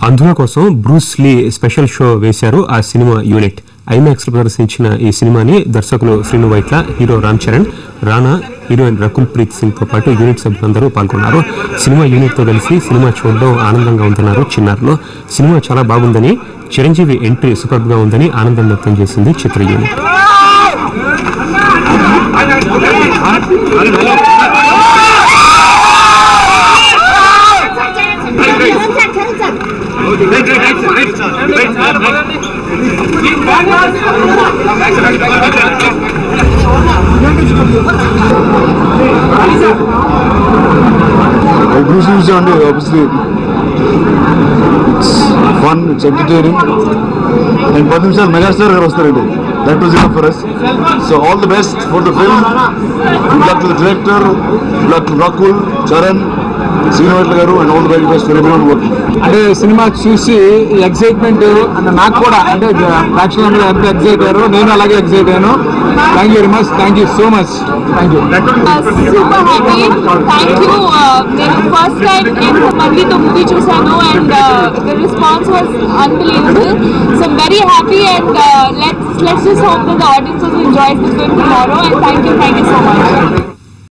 అంధుల కోసం Bruce Lee special show వేశారు ఆ సినిమా యూనిట్. ఐమాక్స్ లో ప్రదర్శించిన ఈ సినిమాని దర్శకులు శ్రీను వైట్ల, హీరో రామ్ చరణ్, రానా, హీరోయిన్ రకుల్ ప్రీత్ సింగ్ తో పాటు యూనిట్ సభ్యులందరూ పాల్గొన్నారు. సినిమా యూనిట్ తో కలిసి సినిమా చూడడం ఆనందంగా ఉందన్నారు చిన్నారులు. సినిమా చాలా బాగుందని, చిరంజీవి ఎంట్రీ సూపర్ గా ఉందని ఆనందం వ్యక్తం చేసింది చిత్ర unit. Bruce Lee and obviously it's fun, it's entertaining, and for themselves megastar garu. That was enough for us. So all the best for the film. Good luck to the director, good luck to Rakul, Charan, Srinu Vaitla garu, and all the very best for everyone working. అంటే cinema చూసి excitement అంటే నాకు కూడా అంటే ప్రేక్షకులందరూ ఎంత excite అయ్యారో నేను అలాగే ఎక్సైట్ అయ్యాను. Thank you very much, thank you so much, thank you. Super happy, thank you. నేను ఫస్ట్ టైం ఎంతమందితో మూవీ చూసాను and the response was unbelievable. So I'm very happy and let's just hope that the audience will enjoy this film tomorrow, and thank you so much.